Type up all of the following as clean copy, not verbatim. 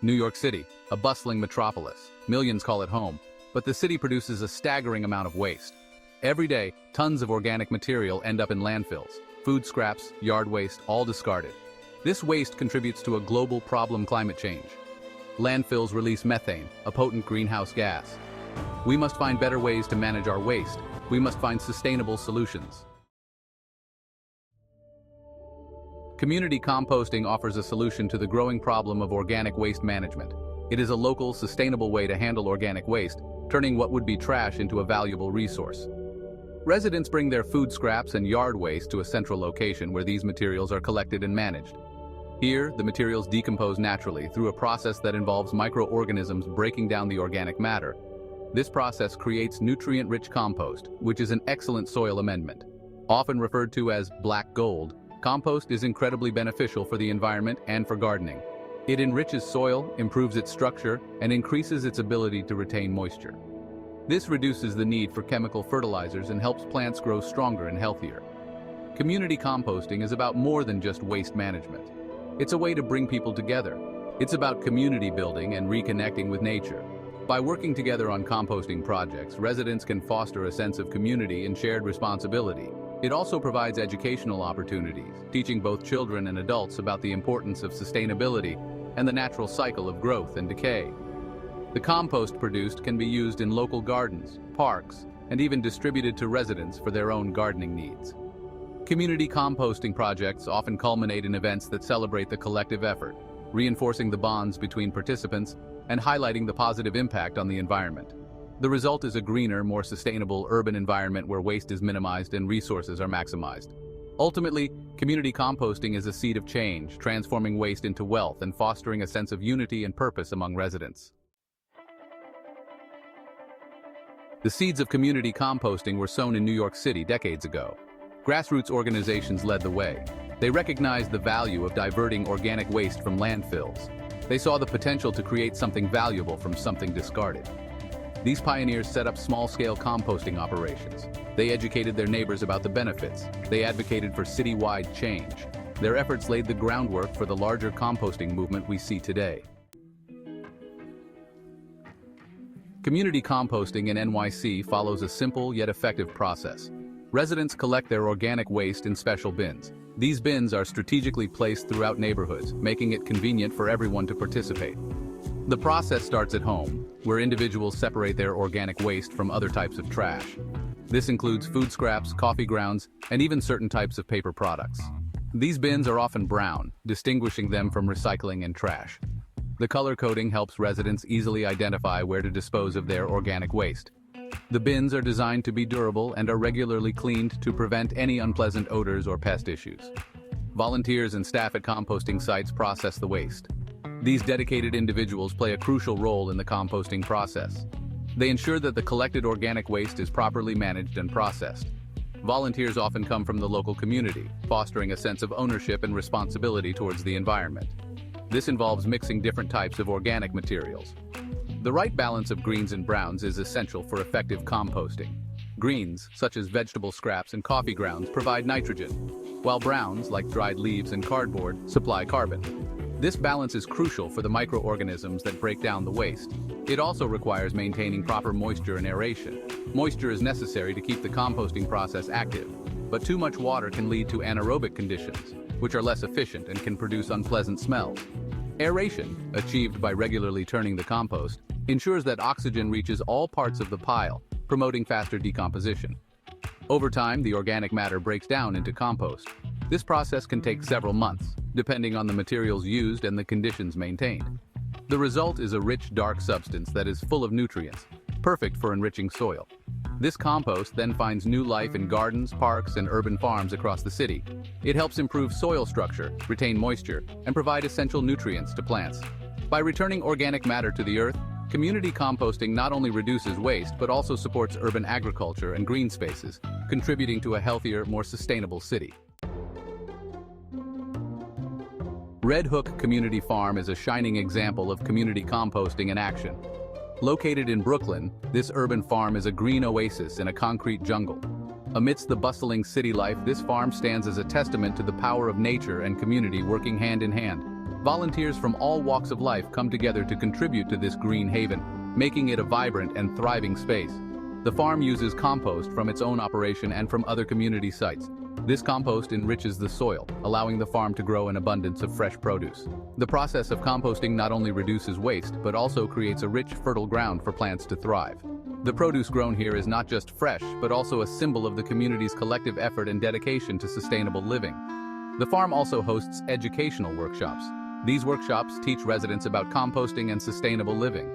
New York City, a bustling metropolis. Millions call it home, but the city produces a staggering amount of waste. Every day, tons of organic material end up in landfills. Food scraps, yard waste, all discarded. This waste contributes to a global problem: climate change. Landfills release methane, a potent greenhouse gas. We must find better ways to manage our waste. We must find sustainable solutions. Community composting offers a solution to the growing problem of organic waste management. It is a local, sustainable way to handle organic waste, turning what would be trash into a valuable resource. Residents bring their food scraps and yard waste to a central location where these materials are collected and managed. Here, the materials decompose naturally through a process that involves microorganisms breaking down the organic matter. This process creates nutrient-rich compost, which is an excellent soil amendment. Often referred to as black gold, compost is incredibly beneficial for the environment and for gardening. It enriches soil, improves its structure, and increases its ability to retain moisture. This reduces the need for chemical fertilizers and helps plants grow stronger and healthier. Community composting is about more than just waste management. It's a way to bring people together. It's about community building and reconnecting with nature. By working together on composting projects, residents can foster a sense of community and shared responsibility. It also provides educational opportunities, teaching both children and adults about the importance of sustainability and the natural cycle of growth and decay. The compost produced can be used in local gardens, parks, and even distributed to residents for their own gardening needs. Community composting projects often culminate in events that celebrate the collective effort, reinforcing the bonds between participants and highlighting the positive impact on the environment. The result is a greener, more sustainable urban environment where waste is minimized and resources are maximized. Ultimately, community composting is a seed of change, transforming waste into wealth and fostering a sense of unity and purpose among residents. The seeds of community composting were sown in New York City decades ago. Grassroots organizations led the way. They recognized the value of diverting organic waste from landfills. They saw the potential to create something valuable from something discarded. These pioneers set up small-scale composting operations. They educated their neighbors about the benefits. They advocated for city-wide change. Their efforts laid the groundwork for the larger composting movement we see today. Community composting in NYC follows a simple yet effective process. Residents collect their organic waste in special bins. These bins are strategically placed throughout neighborhoods, making it convenient for everyone to participate. The process starts at home, where individuals separate their organic waste from other types of trash. This includes food scraps, coffee grounds, and even certain types of paper products. These bins are often brown, distinguishing them from recycling and trash. The color coding helps residents easily identify where to dispose of their organic waste. The bins are designed to be durable and are regularly cleaned to prevent any unpleasant odors or pest issues. Volunteers and staff at composting sites process the waste. These dedicated individuals play a crucial role in the composting process. They ensure that the collected organic waste is properly managed and processed. Volunteers often come from the local community, fostering a sense of ownership and responsibility towards the environment. This involves mixing different types of organic materials. The right balance of greens and browns is essential for effective composting. Greens, such as vegetable scraps and coffee grounds, provide nitrogen, while browns, like dried leaves and cardboard, supply carbon. This balance is crucial for the microorganisms that break down the waste. It also requires maintaining proper moisture and aeration. Moisture is necessary to keep the composting process active, but too much water can lead to anaerobic conditions, which are less efficient and can produce unpleasant smells. Aeration, achieved by regularly turning the compost, ensures that oxygen reaches all parts of the pile, promoting faster decomposition. Over time, the organic matter breaks down into compost. This process can take several months, depending on the materials used and the conditions maintained. The result is a rich, dark substance that is full of nutrients, perfect for enriching soil. This compost then finds new life in gardens, parks, and urban farms across the city. It helps improve soil structure, retain moisture, and provide essential nutrients to plants. By returning organic matter to the earth, community composting not only reduces waste but also supports urban agriculture and green spaces, contributing to a healthier, more sustainable city. Red Hook Community Farm is a shining example of community composting in action. Located in Brooklyn, this urban farm is a green oasis in a concrete jungle. Amidst the bustling city life, this farm stands as a testament to the power of nature and community working hand in hand. Volunteers from all walks of life come together to contribute to this green haven, making it a vibrant and thriving space. The farm uses compost from its own operation and from other community sites. This compost enriches the soil, allowing the farm to grow an abundance of fresh produce. The process of composting not only reduces waste, but also creates a rich, fertile ground for plants to thrive. The produce grown here is not just fresh, but also a symbol of the community's collective effort and dedication to sustainable living. The farm also hosts educational workshops. These workshops teach residents about composting and sustainable living.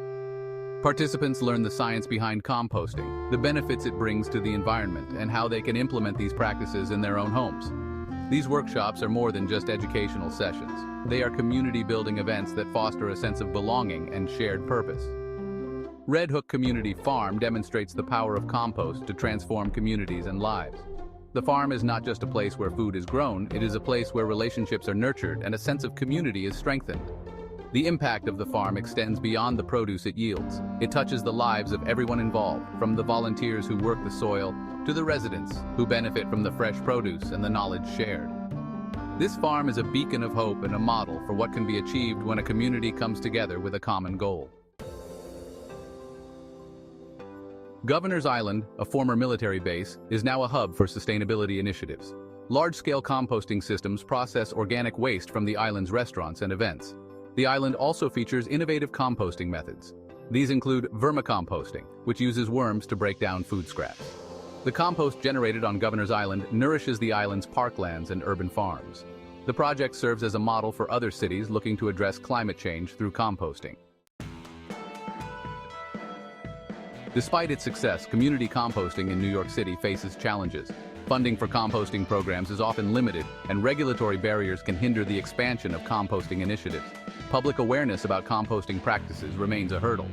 Participants learn the science behind composting, the benefits it brings to the environment, and how they can implement these practices in their own homes. These workshops are more than just educational sessions. They are community-building events that foster a sense of belonging and shared purpose. Red Hook Community Farm demonstrates the power of compost to transform communities and lives. The farm is not just a place where food is grown, it is a place where relationships are nurtured and a sense of community is strengthened. The impact of the farm extends beyond the produce it yields. It touches the lives of everyone involved, from the volunteers who work the soil to the residents who benefit from the fresh produce and the knowledge shared. This farm is a beacon of hope and a model for what can be achieved when a community comes together with a common goal. Governor's Island, a former military base, is now a hub for sustainability initiatives. Large-scale composting systems process organic waste from the island's restaurants and events. The island also features innovative composting methods. These include vermicomposting, which uses worms to break down food scraps. The compost generated on Governor's Island nourishes the island's parklands and urban farms. The project serves as a model for other cities looking to address climate change through composting. Despite its success, community composting in New York City faces challenges. Funding for composting programs is often limited, and regulatory barriers can hinder the expansion of composting initiatives. Public awareness about composting practices remains a hurdle.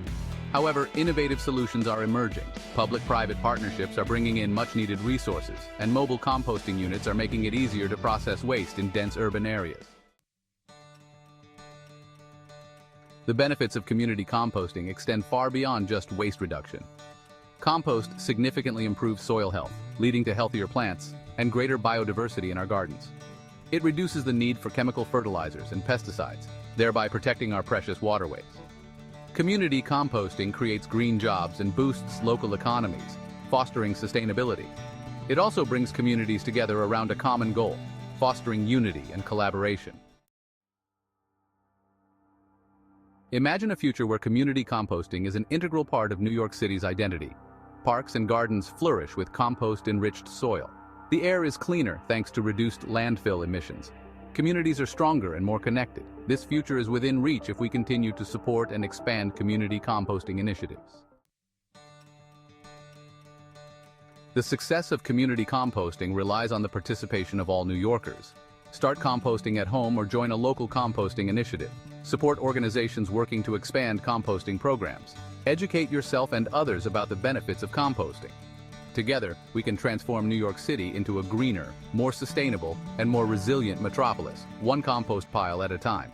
However, innovative solutions are emerging. Public-private partnerships are bringing in much-needed resources, and mobile composting units are making it easier to process waste in dense urban areas. The benefits of community composting extend far beyond just waste reduction. Compost significantly improves soil health, leading to healthier plants and greater biodiversity in our gardens. It reduces the need for chemical fertilizers and pesticides, thereby protecting our precious waterways. Community composting creates green jobs and boosts local economies, fostering sustainability. It also brings communities together around a common goal, fostering unity and collaboration. Imagine a future where community composting is an integral part of New York City's identity. Parks and gardens flourish with compost-enriched soil. The air is cleaner thanks to reduced landfill emissions. Communities are stronger and more connected. This future is within reach if we continue to support and expand community composting initiatives. The success of community composting relies on the participation of all New Yorkers. Start composting at home or join a local composting initiative. Support organizations working to expand composting programs. Educate yourself and others about the benefits of composting. Together, we can transform New York City into a greener, more sustainable, and more resilient metropolis, one compost pile at a time.